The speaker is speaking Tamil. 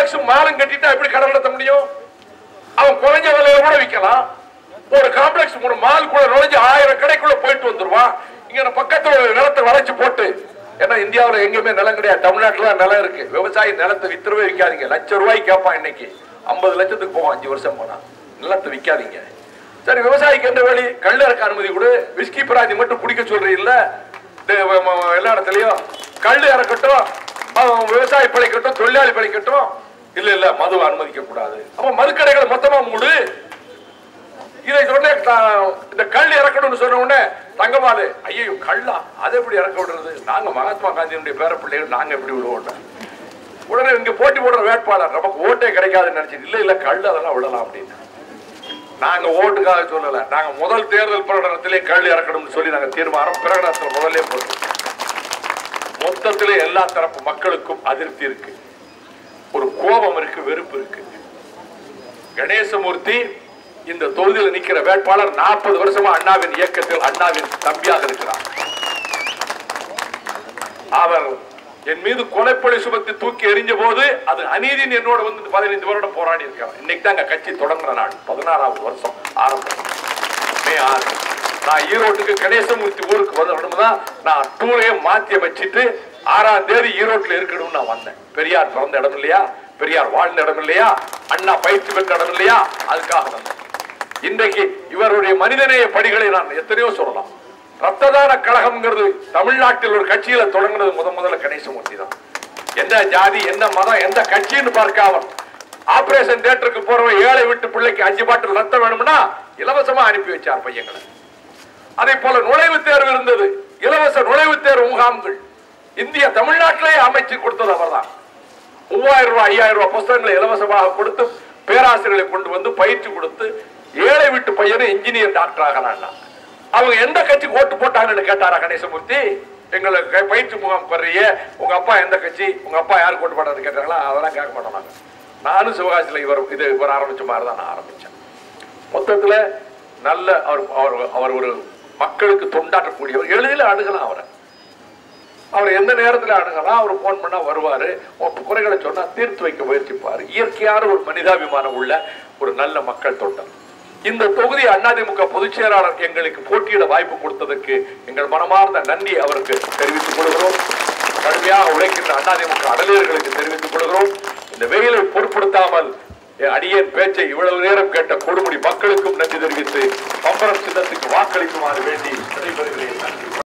காம்ப்ளெக்ஸ் மாலம் கட்டிட்டா எப்படி கடை நடத்த முடியும்? அவன் குறைஞ்ச விலையில கூட விற்கலாம். ஒரு காம்ப்ளெக்ஸ் ஒரு மால் கூட நுழைஞ்சு 1000 கடைக்குள்ள போயிட்டு வந்துருவான். இங்க பக்கத்துல நிலத்தை வளைச்சு போட்டு, ஏன்னா இந்தியாவில் எங்கேயுமே நிலம் கிடையாது, தமிழ்நாட்டில் தான் நிலம் இருக்கு. விவசாயி நிலத்தை வித்துறவே விற்காதீங்க. ₹1,00,000 கேட்பான், இன்னைக்கு 50 லட்சத்துக்கு போகும் 5 வருஷம் போனா. நிலத்தை விற்காதீங்க. சரி, விவசாயிக்கு எந்த வழி? கல் இறக்க அனுமதி கொடு. விஸ்கி பிராந்தி மட்டும் குடிக்க சொல்றீங்கல்ல, எல்லா இடத்துலயும் கல் இறக்கட்டும், விவசாயி பிழைக்கட்டும், தொழிலாளி பிழைக்கட்டும். இல்ல இல்ல, மதுவை அனுமதிக்க கூடாது. அப்ப மதுக்கடைகளை மொத்தமா மூடு. இதை சொன்ன இந்த கல் இறக்கணும்னு சொன்ன உடனே தங்கமாலு, ஐயோ கல்லா, அதை எப்படி இறக்க விடுறது? நாங்க மகாத்மா காந்தியினுடைய பேர பிள்ளைகள், நாங்க எப்படி விடுவோம்? உடனே இங்க போட்டி போடுற வேட்பாளர் நமக்கு ஓட்டே கிடைக்காதுன்னு நினைச்சு, இல்ல இல்ல கல் அதெல்லாம் விடலாம் அப்படின்னு. நாங்க ஓட்டுக்காக சொல்லல, நாங்க முதல் தேர்தல் பிரகடனத்திலே கல் இறக்கணும்னு சொல்லி நாங்க தீர்மானம் பிரகடனத்தில் முதல்ல போட்டோம். மொத்தத்திலே எல்லா தரப்பு மக்களுக்கும் அதிருப்தி இருக்கு, ஒரு கோபம் இருக்கு, வெறுப்பு இருக்கு. கணேசமூர்த்தி இந்த தொகுதியில் நிற்கிற வேட்பாளர் 40 வருஷமா அண்ணாவின் இயக்கத்தில் அண்ணாவின் தம்பியாக இருக்கிறார். அவர் என் மீது கொலைப்பழி சுமத்தி தூக்கி எறிஞ்ச போது அது அநீதியின் என்னோட வந்து 15 வருடம் போராடி இருக்கிறார். இன்னைக்கு தான் கட்சி தொடங்குற நாள், 16வது வருஷம் ஆரம்பம், மே 6. நான் ஈரோட்டுக்கு கணேசமூர்த்தி ஊருக்கு வரணும்தான் நான் டூரையே மாத்தி வச்சுட்டு 6ஆம் தேதி ஈரோட்டில் இருக்கணும்னு நான் வந்தேன். பெரியார் பிறந்த இடம் இல்லையா, பெரியார் வாழ்ந்த இடம் இல்லையா, அண்ணா பயிற்சி பெற்ற இடம் இல்லையா, அதுக்காக வந்தேன். இன்றைக்கு இவருடைய மனிதநேய படிகளை நான் எத்தனையோ சொல்லலாம். ரத்த தான கழகம்ங்கிறது தமிழ்நாட்டில் ஒரு கட்சியில தொடங்கினது முதல்ல கணேசமூர்த்தி தான். எந்த ஜாதி, எந்த மதம், எந்த கட்சின்னு பார்க்காம ஆபரேஷன் தியேட்டருக்கு போறவன் ஏழை விட்டு பிள்ளைக்கு 5 பாட்டில் ரத்தம் வேணும்னா இலவசமா அனுப்பி வச்சார் பையங்களை. அதே போல நுழைவுத் தேர்வு இருந்தது, இலவச நுழைவுத் தேர்வு முகாம்கள் இந்திய தமிழ்நாட்டிலேயே அமைச்சு கொடுத்தது அவர் தான். 3000 ரூபாய் 5000 ரூபாய் புத்தகங்களை இலவசமாக கொடுத்து பேராசிரியர்களை கொண்டு வந்து பயிற்சி கொடுத்து ஏழை விட்டு பையனை இன்ஜினியர் டாக்டர் ஆகிறான். அவங்க எந்த கட்சிக்கு ஓட்டு போட்டாங்கன்னு கேட்டாரா கணேசமூர்த்தி? எங்களுக்கு பயிற்சி முகாம் வர்றிய, உங்க அப்பா எந்த கட்சி, உங்க அப்பா யாருக்கு ஓட்டு போட்டாரு கேட்டாங்களா? அதெல்லாம் கேட்க மாட்டாங்க. நானும் சிவகாசியில் இவர் ஆரம்பிச்ச மாதிரி தான் நான் ஆரம்பிச்சேன். மொத்தத்தில் நல்ல அவர் ஒரு மக்களுக்கு தொண்டாற்றக்கூடியவர். எளிதில் அணுகலாம் அவர் எந்த நேரத்தில் அணுகலாம். அவர் போன் பண்ணா வருவாரு, குறைகளை சொன்னா தீர்த்து வைக்க முயற்சிப்பாரு. இயற்கையான ஒரு மனிதாபிமானம் உள்ள ஒரு நல்ல மக்கள் தொண்டர். இந்த தொகுதி அதிமுக பொதுச் செயலாளர் எங்களுக்கு போட்டியிட வாய்ப்பு கொடுத்ததற்கு எங்கள் மனமார்ந்த நன்றி அவருக்கு தெரிவித்துக் கொள்கிறோம். கடுமையாக உழைக்கின்ற அதிமுக அடலியர்களுக்கு தெரிவித்துக் கொள்கிறோம். இந்த வெயிலை பொருட்படுத்தாமல் அடியேன் பேச்சை இவ்வளவு நேரம் கேட்ட கொடுமுடி மக்களுக்கும் நன்றி தெரிவித்து பம்பரம் சின்னத்துக்கு வாக்களிக்குமாறு வேண்டி விடைபெறுகிறேன். நன்றி.